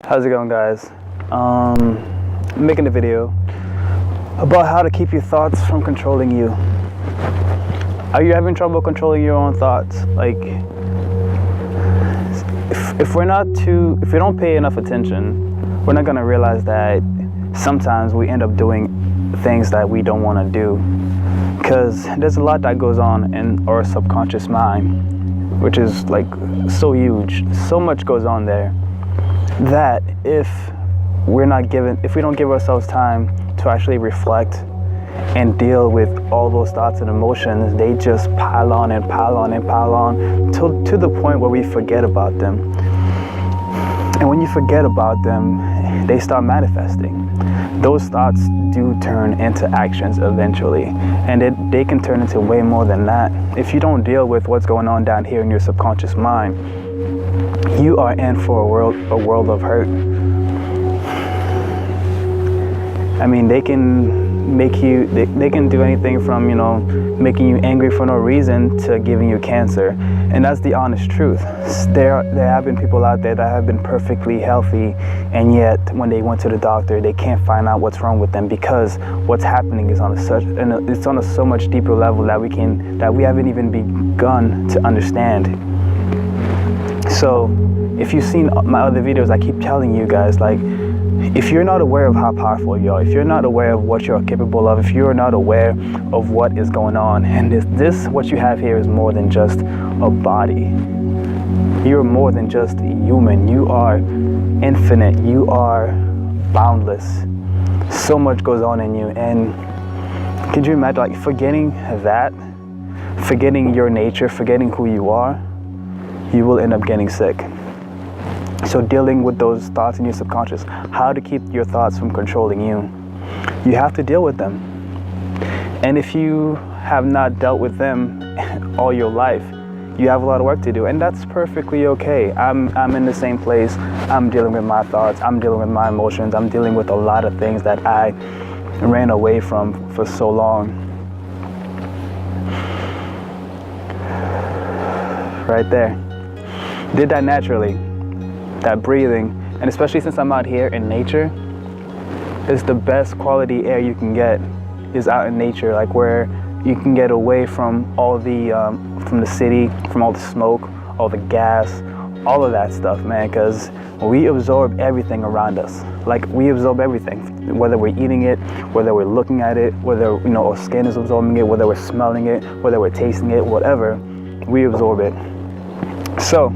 How's it going, guys? I'm making a video about how to keep your thoughts from controlling you. Are you having trouble controlling your own thoughts? Like, if we don't pay enough attention, we're not gonna realize that sometimes we end up doing things that we don't want to do, because there's a lot that goes on in our subconscious mind, which is like so huge. So much goes on there that if we don't give ourselves time to actually reflect and deal with all those thoughts and emotions, they just pile on and pile on and pile on to the point where we forget about them. And when you forget about them, they start manifesting. Those thoughts do turn into actions eventually, and they can turn into way more than that. If you don't deal with what's going on down here in your subconscious mind, you are in for a world of hurt. I mean, they can make you, they can do anything from, making you angry for no reason to giving you cancer. And that's the honest truth. There have been people out there that have been perfectly healthy, and yet when they went to the doctor, they can't find out what's wrong with them, because what's happening is on a so much deeper level that we haven't even begun to understand. So if you've seen my other videos, I keep telling you guys, like, if you're not aware of how powerful you are, if you're not aware of what you're capable of, if you're not aware of what is going on, and what you have here is more than just a body. You're more than just human. You are infinite. You are boundless. So much goes on in you. And could you imagine, like, forgetting that, forgetting your nature, forgetting who you are, you will end up getting sick. So dealing with those thoughts in your subconscious, how to keep your thoughts from controlling you, you have to deal with them. And if you have not dealt with them all your life, you have a lot of work to do, and that's perfectly okay. I'm in the same place. I'm dealing with my thoughts. I'm dealing with my emotions. I'm dealing with a lot of things that I ran away from for so long. Right there. Did that naturally. That breathing, and especially since I'm out here in nature, is the best quality air you can get is out in nature, like where you can get away from all from the city, from all the smoke, all the gas, all of that stuff, man, because we absorb everything around us. Like, we absorb everything, whether we're eating it, whether we're looking at it, whether our skin is absorbing it, whether we're smelling it, whether we're tasting it, whatever, we absorb it. So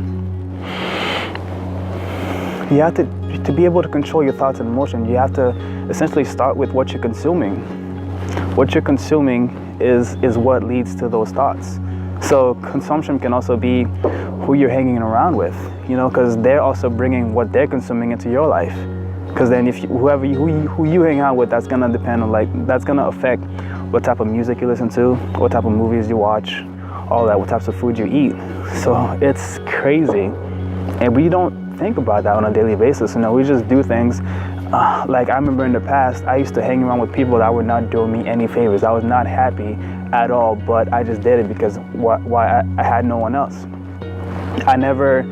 you have to be able to control your thoughts and emotions. You have to essentially start with what you're consuming. What you're consuming is what leads to those thoughts. So consumption can also be who you're hanging around with, because they're also bringing what they're consuming into your life. Because then who you hang out with, that's gonna depend on, that's gonna affect what type of music you listen to, what type of movies you watch, all that, what types of food you eat. So it's crazy, and we don't think about that on a daily basis. We just do things. Like, I remember in the past, I used to hang around with people that were not doing me any favors. I was not happy at all, but I just did it because why I had no one else. I never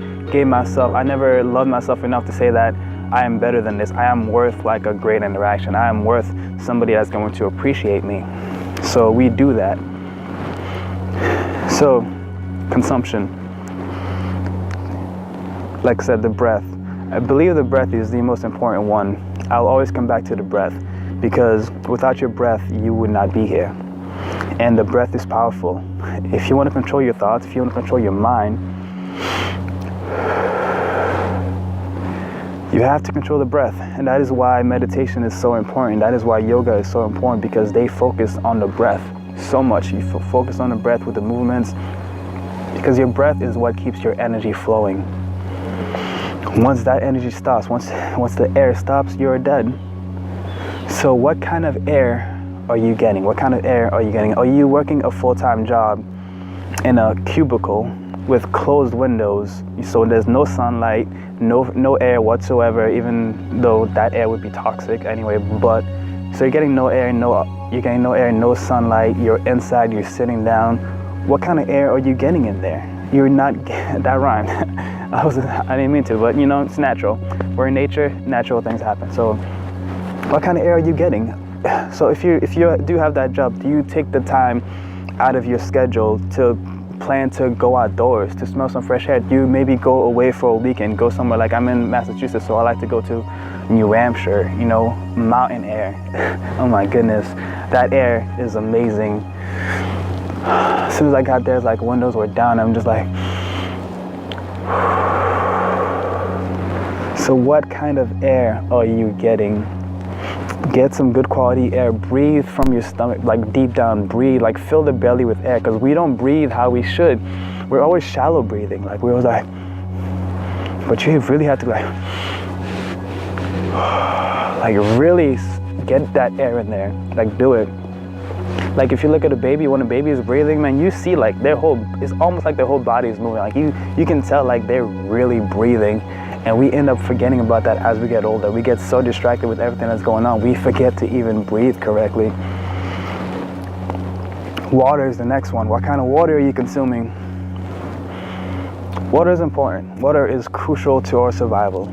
loved myself enough to say that I am better than this. I am worth like a great interaction. I am worth somebody that's going to appreciate me. So we do that. So consumption. Like I said, the breath. I believe the breath is the most important one. I'll always come back to the breath, because without your breath, you would not be here. And the breath is powerful. If you want to control your thoughts, if you want to control your mind, you have to control the breath. And that is why meditation is so important. That is why yoga is so important, because they focus on the breath so much. You focus on the breath with the movements, because your breath is what keeps your energy flowing. Once that energy stops, once the air stops, you're dead. So what kind of air are you getting? What kind of air are you getting? Are you working a full-time job in a cubicle with closed windows, so there's no sunlight, no air whatsoever, even though that air would be toxic anyway, but so you're getting no air, no sunlight, you're inside, you're sitting down. What kind of air are you getting in there? You're not, that rhymed. I didn't mean to, but you know, it's natural. We're in nature, natural things happen. So what kind of air are you getting? So if you do have that job, do you take the time out of your schedule to plan to go outdoors, to smell some fresh air? Do you maybe go away for a weekend, go somewhere? Like I'm in Massachusetts, so I like to go to New Hampshire, you know, mountain air. Oh my goodness, that air is amazing. As soon as I got there, it's like windows were down. I'm just like, so what kind of air are you getting? Get some good quality air. Breathe from your stomach, like deep down. Breathe, like fill the belly with air, because we don't breathe how we should. We're always shallow breathing. Like we're always like, but you really have to like really get that air in there. Like do it. Like if you look at a baby, when a baby is breathing, man, you see like their whole, it's almost like their whole body is moving. Like you can tell like they're really breathing. And we end up forgetting about that as we get older. We get so distracted with everything that's going on, we forget to even breathe correctly. Water is the next one. What kind of water are you consuming? Water is important. Water is crucial to our survival.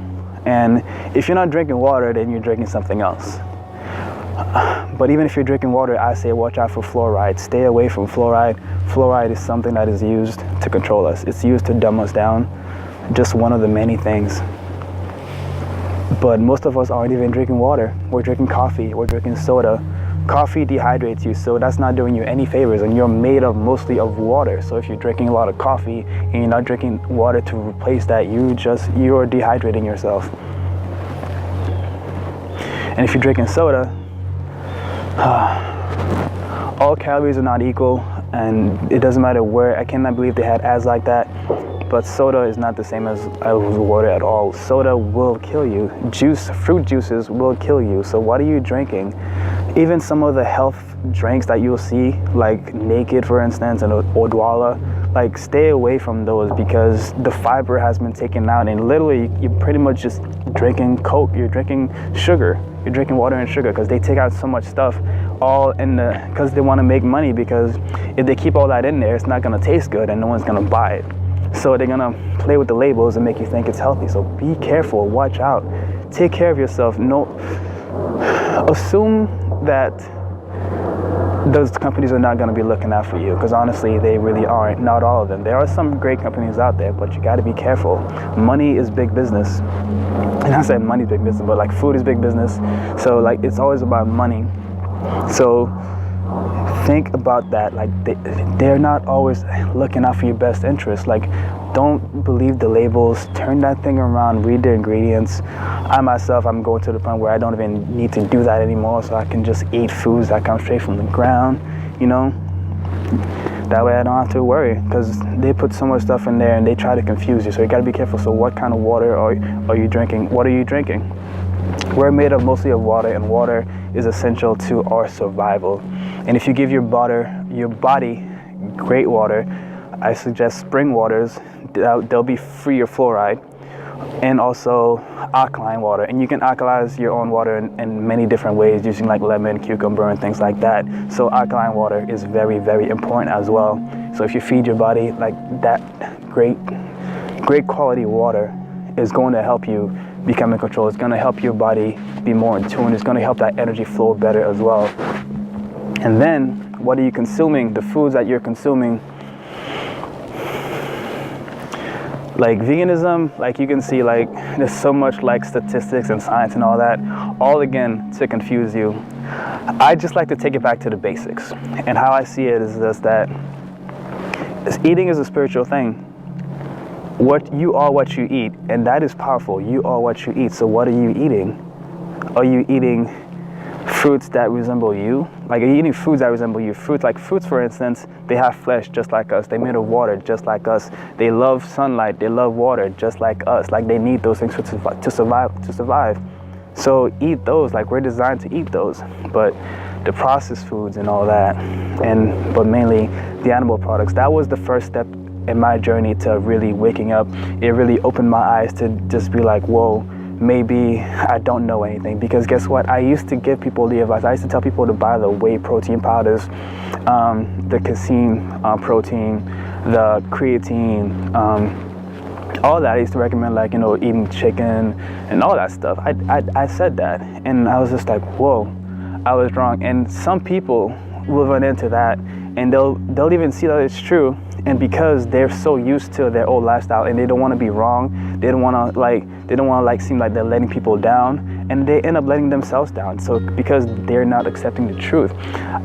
And if you're not drinking water, then you're drinking something else. But even if you're drinking water, I say watch out for fluoride. Stay away from fluoride. Fluoride is something that is used to control us. It's used to dumb us down. Just one of the many things. But most of us aren't even drinking water. We're drinking coffee, we're drinking soda. Coffee dehydrates you, so that's not doing you any favors, and you're made up mostly of water. So if you're drinking a lot of coffee and you're not drinking water to replace that, you're dehydrating yourself. And if you're drinking soda, all calories are not equal, and it doesn't matter where. I cannot believe they had ads like that. But soda is not the same as water at all. Soda will kill you. Fruit juices will kill you. So what are you drinking? Even some of the health drinks that you'll see, like Naked, for instance, and Odwalla, like stay away from those, because the fiber has been taken out, and literally you're pretty much just drinking Coke. You're drinking sugar. You're drinking water and sugar, because they take out so much stuff all because they want to make money, because if they keep all that in there, it's not going to taste good and no one's going to buy it. So they're gonna play with the labels and make you think it's healthy. So be careful, watch out, take care of yourself. Assume that those companies are not gonna be looking out for you, because honestly, they really aren't. Not all of them. There are some great companies out there, but you gotta be careful. Money is big business. And I said money is big business, but like food is big business. So like it's always about money. So think about that. Like they're not always looking out for your best interest. Like don't believe the labels. Turn that thing around, read the ingredients. I myself, I'm going to the point where I don't even need to do that anymore, so I can just eat foods that come straight from the ground, you know. That way I don't have to worry, because they put so much stuff in there and they try to confuse you. So you got to be careful. So what kind of water are you drinking? What are you drinking? We're made up mostly of water, and water is essential to our survival. And if you give your body great water, I suggest spring waters. They'll be free of fluoride, and also alkaline water. And you can alkalize your own water in many different ways, using like lemon, cucumber, and things like that. So alkaline water is very, very important as well. So if you feed your body like that great quality water, is going to help you become in control. It's going to help your body be more in tune. It's going to help that energy flow better as well. And then what are you consuming? The foods that you're consuming. Like veganism, like you can see, like there's so much like statistics and science and all that, all again to confuse you. I just like to take it back to the basics. And how I see it is just that eating is a spiritual thing. You are what you eat, and that is powerful. You are what you eat. So what are you eating? Are you eating fruits that resemble you? Like, are you eating foods that resemble you? Fruits, for instance, they have flesh just like us. They're made of water just like us. They love sunlight. They love water just like us. Like, they need those things to survive. So eat those. Like, we're designed to eat those. But the processed foods and all that, but mainly the animal products, that was the first step in my journey to really waking up. It really opened my eyes to just be like, whoa, maybe I don't know anything. Because guess what? I used to give people the advice. I used to tell people to buy the whey protein powders, the casein protein, the creatine, all that. I used to recommend, like, you know, eating chicken and all that stuff. I said that, and I was just like, whoa, I was wrong. And some people will run into that, and they'll even see that it's true, and because they're so used to their old lifestyle and they don't want to be wrong, they don't want to seem like they're letting people down, and they end up letting themselves down. So because they're not accepting the truth,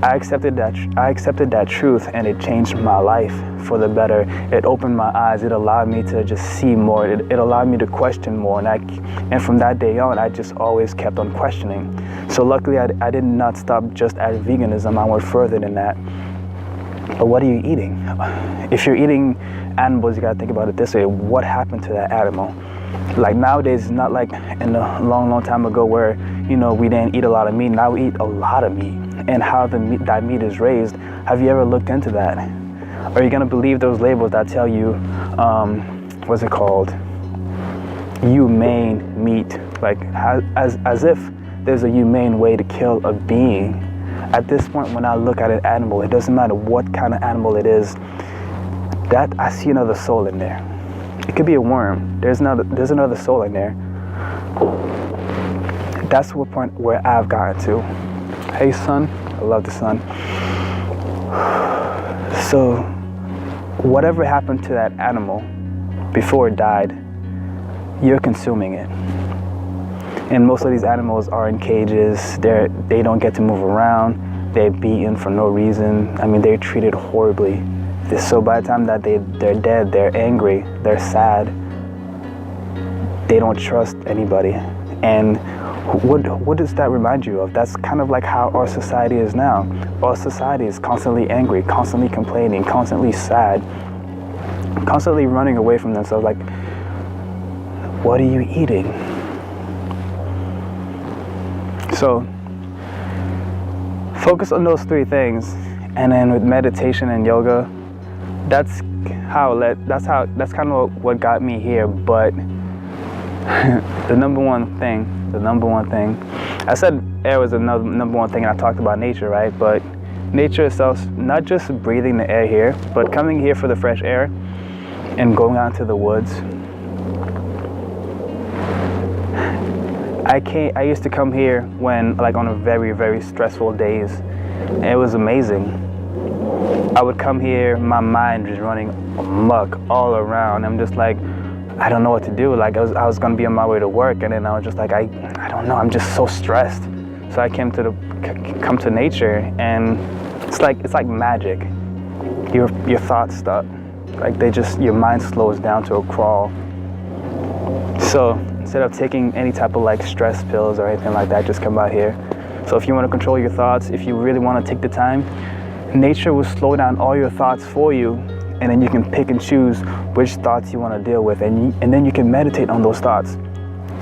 I accepted that truth, and it changed my life for the better. It opened my eyes. It allowed me to just see more. It allowed me to question more, and from that day on, I just always kept on questioning. So luckily, I did not stop just at veganism. I went further than that. But what are you eating? If you're eating animals, you gotta think about it this way: what happened to that animal? Like nowadays, it's not like in a long time ago where, you know, we didn't eat a lot of meat. Now we eat a lot of meat, and how that meat is raised. Have you ever looked into that? Are you gonna believe those labels that tell you, what's it called? Humane meat, like as if there's a humane way to kill a being. At this point, when I look at an animal, it doesn't matter what kind of animal it is, that I see another soul in there. It could be a worm. There's another soul in there. That's the point where I've gotten to. Hey, sun. I love the sun. So, whatever happened to that animal before it died, you're consuming it. And most of these animals are in cages. They don't get to move around. They're beaten for no reason. I mean, they're treated horribly. So by the time that they're dead, they're angry, they're sad. They don't trust anybody. And what does that remind you of? That's kind of like how our society is now. Our society is constantly angry, constantly complaining, constantly sad, constantly running away from themselves. Like, what are you eating? So focus on those three things, and then with meditation and yoga, that's kind of what got me here. But the number one thing, I said air was the number one thing, and I talked about nature, right? But nature itself, not just breathing the air here, but coming here for the fresh air and going out into the woods. I used to come here when, like, on a very, very stressful days. And it was amazing. I would come here, my mind just running amok all around. I'm just like, I don't know what to do. Like, I was gonna be on my way to work, and then I was just like, I don't know. I'm just so stressed. So I come to nature, and it's like magic. Your thoughts stop. Like, your mind slows down to a crawl. So instead of taking any type of like stress pills or anything like that, just come out here. So if you want to control your thoughts, if you really want to take the time, nature will slow down all your thoughts for you, and then you can pick and choose which thoughts you want to deal with, and then you can meditate on those thoughts.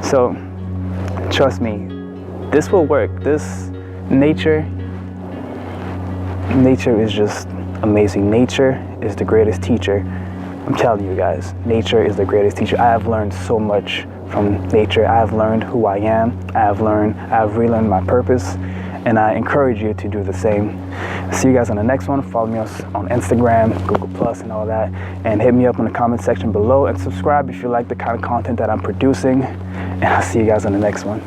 So trust me, this will work. This nature is just amazing. Nature is the greatest teacher. I'm telling you guys, nature is the greatest teacher. I have learned so much from nature. I have learned who I am. I have relearned my purpose, and I encourage you to do the same. See you guys on the next one. Follow me on Instagram, Google+, and all that, and hit me up in the comment section below, and subscribe if you like the kind of content that I'm producing, and I'll see you guys on the next one.